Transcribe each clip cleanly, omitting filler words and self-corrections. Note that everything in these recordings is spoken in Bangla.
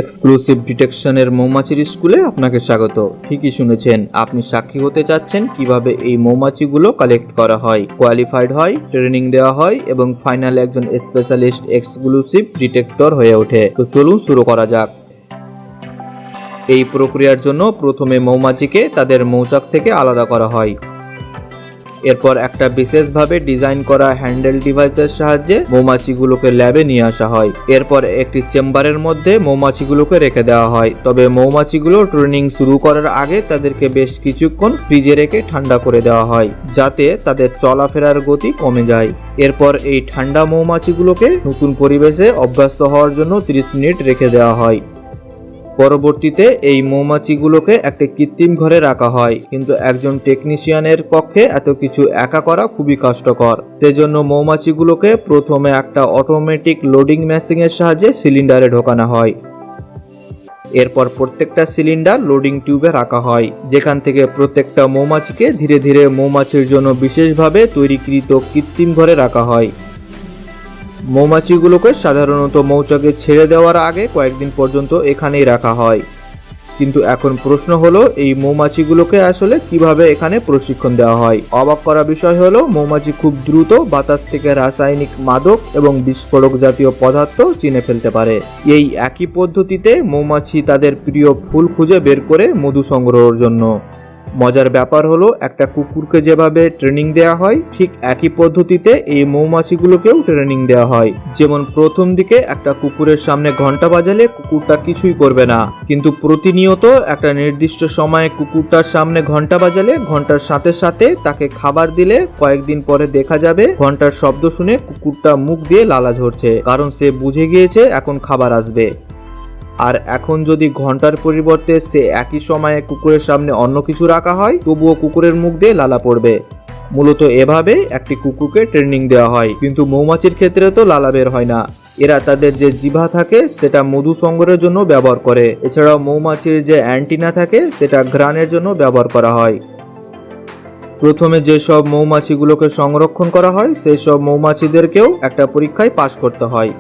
এক্সক্লুসিভ ডিটেকশনের মৌমাছির স্কুলে আপনাকে স্বাগত। ঠিকই শুনেছেন, আপনি সাক্ষী হতে চাচ্ছেন কিভাবে এই মৌমাছিগুলো কালেক্ট করা হয়, কোয়ালিফাইড হয়, ট্রেনিং দেওয়া হয় এবং ফাইনালে একজন স্পেশালিস্ট এক্সক্লুসিভ ডিটেক্টর হয়ে ওঠে। তো চলুন শুরু করা যাক। এই প্রক্রিয়ার জন্য প্রথমে মৌমাছিকে তাদের মৌচাক থেকে আলাদা করা হয়। এরপর একটা বিশেষভাবে ডিজাইন করা হ্যান্ডেল ডিভাইসের সাহায্যে মৌমাছিগুলোকে ল্যাবে নিয়ে আসা হয়। এরপর একটি চেম্বারের মধ্যে মৌমাছিগুলোকে রেখে দেওয়া হয়। তবে মৌমাছিগুলো ট্রেনিং শুরু করার আগে তাদেরকে বেশ কিছুক্ষণ ফ্রিজে রেখে ঠান্ডা করে দেওয়া হয়, যাতে তাদের চলাফেরার গতি কমে যায়। এরপর এই ঠান্ডা মৌমাছিগুলোকে নতুন পরিবেশে অভ্যস্ত হওয়ার জন্য 30 মিনিট রেখে দেওয়া হয়। পরবর্তীতে এই মৌমাছিগুলোকে একটা কৃত্রিম ঘরে রাখা হয়, কিন্তু একজন টেকনিশিয়ানের পক্ষে এত কিছু একা করা খুবই কষ্টকর। সেজন্য মৌমাছিগুলোকে প্রথমে একটা অটোমেটিক লোডিং মেশিনের সাহায্যে সিলিন্ডারে ঢোকানো হয়। এরপর প্রত্যেকটা সিলিন্ডার লোডিং টিউবে রাখা হয়, যেখান থেকে প্রত্যেকটা মৌমাছিকে ধীরে ধীরে মৌমাছির জন্য বিশেষভাবে তৈরিকৃত কৃত্রিম ঘরে রাখা হয়। মৌমাছিগুলোকে সাধারণত মৌচাকে ছেড়ে দেওয়ার আগে কয়েকদিন পর্যন্ত এখানেই রাখা হয়। কিন্তু এখন প্রশ্ন হলো, এই মৌমাছিগুলোকে আসলে কিভাবে এখানে প্রশিক্ষণ দেওয়া হয়? অবাক করা বিষয় হলো, মৌমাছি খুব দ্রুত বাতাস থেকে রাসায়নিক মাদক এবং বিস্ফোরক জাতীয় পদার্থ চিনে ফেলতে পারে। এই একই পদ্ধতিতে মৌমাছি তাদের প্রিয় ফুল খুঁজে বের করে মধু সংগ্রহের জন্য। মজার ব্যাপার হলো, একটা কুকুরকে যেভাবে ট্রেনিং দেওয়া হয়, ঠিক একই পদ্ধতিতে এই মৌমাছিগুলোকেও ট্রেনিং দেওয়া হয়। যেমন প্রথম দিকে একটা কুকুরের সামনে ঘন্টা বাজালে কুকুরটা কিছুই করবে না, কিন্তু প্রতিনিয়ত একটা নির্দিষ্ট সময়ে কুকুরটার সামনে ঘন্টা বাজালে ঘন্টার সাথে সাথে তাকে খাবার দিলে কয়েকদিন পরে দেখা যাবে ঘন্টার শব্দ শুনে কুকুরটা মুখ দিয়ে লালা ঝরছে, কারণ সে বুঝে গিয়েছে এখন খাবার আসবে। আর এখন যদি ঘন্টার পরিবর্তে সে একই সময়ে কুকুরের সামনে অন্য কিছু রাখা হয়, তবুও কুকুরের মুখ দিয়ে লালা পড়বে। মূলত এভাবে একটি কুকুরকে ট্রেনিং দেওয়া হয়। কিন্তু মৌমাছির ক্ষেত্রে তো লালা বের হয় না, এরা তাদের যে জিহ্বা থাকে সেটা মধু সংগ্রহের জন্য ব্যবহার করে। এছাড়াও মৌমাছির যে অ্যান্টিনা থাকে সেটা ঘ্রাণের জন্য ব্যবহার করা হয়। প্রথমে যেসব মৌমাছিগুলোকে সংরক্ষণ করা হয় সেই সব মৌমাছিদেরকেও একটা পরীক্ষায় পাশ করতে হয়।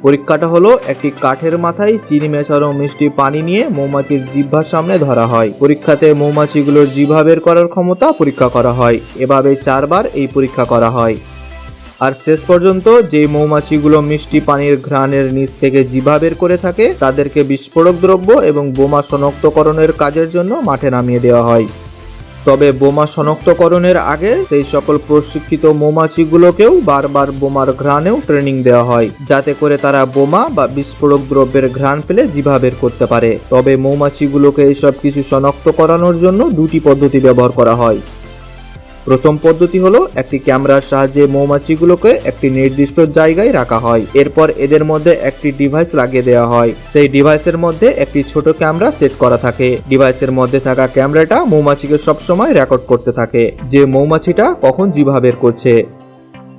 পরীক্ষাটা হলো, একটি কাঠের মাথায় চিনি মেশানো মিষ্টি পানি নিয়ে মৌমাছির জিহ্বার সামনে ধরা হয়। পরীক্ষাতে মৌমাছিগুলোর জিহ্বা বের করার ক্ষমতা পরীক্ষা করা হয়। এভাবে 4 বার এই পরীক্ষা করা হয়। আর শেষ পর্যন্ত যে মৌমাছিগুলো মিষ্টি পানির ঘ্রাণের নিচ থেকে জিহ্বা বের করে থাকে, তাদেরকে বিস্ফোরক দ্রব্য এবং বোমা শনাক্তকরণের কাজের জন্য মাঠে নামিয়ে দেওয়া হয়। তবে বোমা শনাক্তকরণের আগে সেই সকল প্রশিক্ষিত মৌমাছিগুলোকেও বারবার বোমার ঘ্রাণেও ট্রেনিং দেওয়া হয়, যাতে করে তারা বোমা বা বিস্ফোরক দ্রব্যের ঘ্রাণ পেলে জিহ্বা বের করতে পারে। তবে মৌমাছিগুলোকে এইসব কিছু শনাক্ত করানোর জন্য 2টি পদ্ধতি ব্যবহার করা হয়। প্রথম পদ্ধতি হলো, একটি ক্যামেরার সাহায্যে মৌমাছিগুলোকে একটি নির্দিষ্ট জায়গায় রাখা হয়। এরপর এদের মধ্যে একটি ডিভাইস লাগিয়ে দেওয়া হয়। সেই ডিভাইসের মধ্যে একটি ছোট ক্যামেরা সেট করা থাকে। ডিভাইসের মধ্যে থাকা ক্যামেরাটা মৌমাছিকে সবসময় রেকর্ড করতে থাকে যে মৌমাছিটা কখন জিহ্বা বের করছে।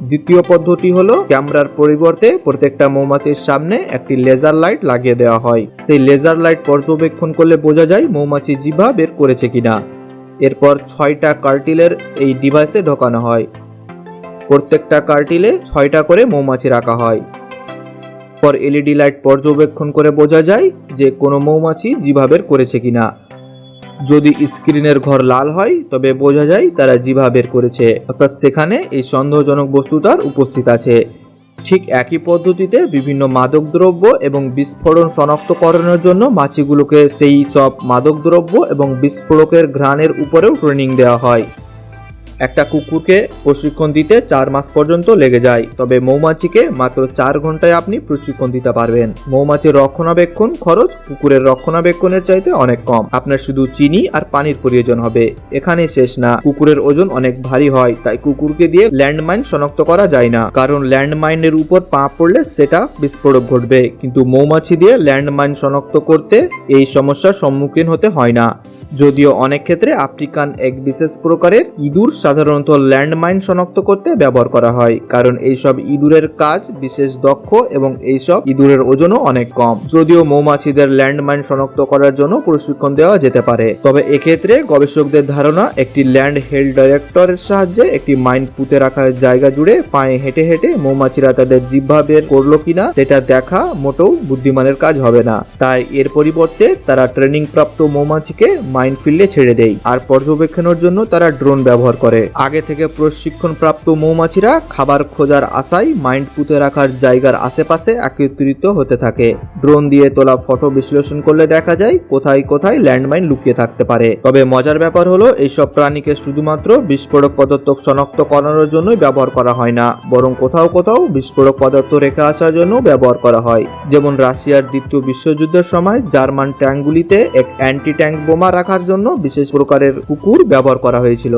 দ্বিতীয় পদ্ধতি হলো, ক্যামেরার পরিবর্তে প্রত্যেকটা মৌমাছির সামনে একটি লেজার লাইট লাগিয়ে দেওয়া হয়। সেই লেজার লাইট পর্যবেক্ষণ করলে বোঝা যায় মৌমাছি জিহ্বা বের করেছে কিনা। এরপর 6টা কার্টিলের এই ডিভাইসে ঢোকানো হয়। প্রত্যেকটা কার্টিলে 6টা করে মৌমাছি রাখা হয়। পর এলইডি লাইট পর্যবেক্ষণ করে বোঝা যায় যে কোনো মৌমাছি জিহ্বা বের করেছে কিনা। যদি স্ক্রিনের ঘর লাল হয় তবে বোঝা যায় তারা জিহ্বা বের করেছে, অর্থাৎ সেখানে এই সন্দেহজনক বস্তুটার উপস্থিত আছে। ঠিক একই পদ্ধতিতে বিভিন্ন মাদকদ্রব্য এবং বিস্ফোরণ শনাক্তকরণের জন্য মাছিগুলোকে সেই সব মাদকদ্রব্য এবং বিস্ফোরকের ঘ্রাণের উপরেও ট্রেনিং দেওয়া হয়। একটা কুকুরকে প্রশিক্ষণ দিতে 4 মাস পর্যন্ত লেগে যায়, তবে মৌমাছিকে মাত্র 4 ঘন্টায় আপনি প্রশিক্ষণ দিতে পারবেন। মৌমাছির রক্ষণাবেক্ষণ খরচ কুকুরের রক্ষণাবেক্ষণের চাইতে অনেক কম। আপনার শুধু চিনি আর পানির প্রয়োজন হবে। এখানে শেষ না, কুকুরের ওজন অনেক ভারী হয়, তাই কুকুরকে দিয়ে ল্যান্ডমাইন শনাক্ত করা যায় না, কারণ ল্যান্ডমাইনের উপর পা পড়লে সেটা বিস্ফোরক ঘটবে। কিন্তু মৌমাছি দিয়ে ল্যান্ডমাইন শনাক্ত করতে এই সমস্যার সম্মুখীন হতে হয় না। যদিও অনেক ক্ষেত্রে আফ্রিকান এক বিশেষ প্রকারের ইঁদুর সাধারণত ল্যান্ডমাইন শনাক্ত করতে ব্যবহার করা হয়, কারণ এইসব ইঁদুরের কাজ বিশেষ দক্ষ এবং এইসব ইঁদুরের ওজনও অনেক কম। যদিও মৌমাছিদের ল্যান্ডমাইন শনাক্ত করার জন্য প্রশিক্ষণ দেওয়া যেতে পারে, তবে এক্ষেত্রে গবেষকদের ধারণা একটি ল্যান্ড হেলথ ডাইরেক্টরের সাহায্যে একটি মাইন পুঁতে রাখার জায়গা জুড়ে পায়ে হেঁটে হেঁটে মৌমাছিরা তাদের জিহ্বা বের করলো কিনা সেটা দেখা মোটেও বুদ্ধিমানের কাজ হবে না। তাই এর পরিবর্তে তারা ট্রেনিং প্রাপ্ত মৌমাছিকে মাইন ফিল্ডে ছেড়ে দেয় আর পর্যবেক্ষণের জন্য তারা ড্রোন ব্যবহার করে। আগে থেকে প্রশিক্ষণ প্রাপ্ত মৌমাছিরা খাবার খোঁজার আশায় মাইন পুঁতে রাখার জায়গার আশেপাশে একত্রিত হতে থাকে। ড্রোন দিয়ে তোলা ফটো বিশ্লেষণ করলে দেখা যায় কোথায় কোথায় ল্যান্ডমাইন লুকিয়ে থাকতে পারে। তবে মজার ব্যাপার হলো এইসব প্রাণীকে শুধুমাত্র বিস্ফোরক পদার্থ শনাক্ত করানোর জন্যই ব্যবহার করা হয় না, বরং কোথাও কোথাও বিস্ফোরক পদার্থ রেখে আসার জন্য ব্যবহার করা হয়। যেমন রাশিয়ার দ্বিতীয় বিশ্বযুদ্ধের সময় জার্মান ট্যাঙ্কগুলিতে এক অ্যান্টি ট্যাঙ্ক বোমা রাখার জন্য বিশেষ প্রকারের কুকুর ব্যবহার করা হয়েছিল।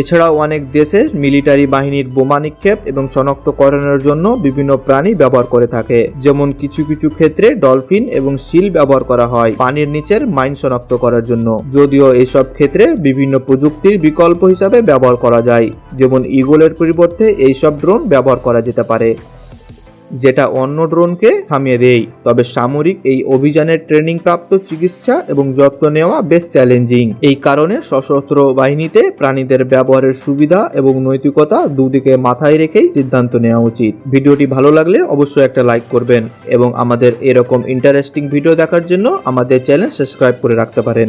এছাড়াও অনেক দেশে মিলিটারি বাহিনীর বোমা নিক্ষেপ এবং শনাক্তকরণের জন্য বিভিন্ন প্রাণী ব্যবহার করে থাকে। যেমন কিছু কিছু ক্ষেত্রে ডলফিন এবং সিল ব্যবহার করা হয় পানির নিচের মাইন শনাক্ত করার জন্য। যদিও এইসব ক্ষেত্রে বিভিন্ন প্রযুক্তির বিকল্প হিসাবে ব্যবহার করা যায়, যেমন ঈগলের পরিবর্তে এইসব ড্রোন ব্যবহার করা যেতে পারে, যেটা অন্য ড্রোনকে থামিয়ে দেয়। তবে সামরিক এই অভিযানের ট্রেনিং প্রাপ্ত চিকিৎসা এবং যত্ন নেওয়া বেশ চ্যালেঞ্জিং। এই কারণে সশস্ত্র বাহিনীতে প্রাণীদের ব্যবহারের সুবিধা এবং নৈতিকতা দুদিকে মাথায় রেখেই সিদ্ধান্ত নেওয়া উচিত। ভিডিওটি ভালো লাগলে অবশ্যই একটা লাইক করবেন এবং আমাদের এরকম ইন্টারেস্টিং ভিডিও দেখার জন্য আমাদের চ্যানেল সাবস্ক্রাইব করে রাখতে পারেন।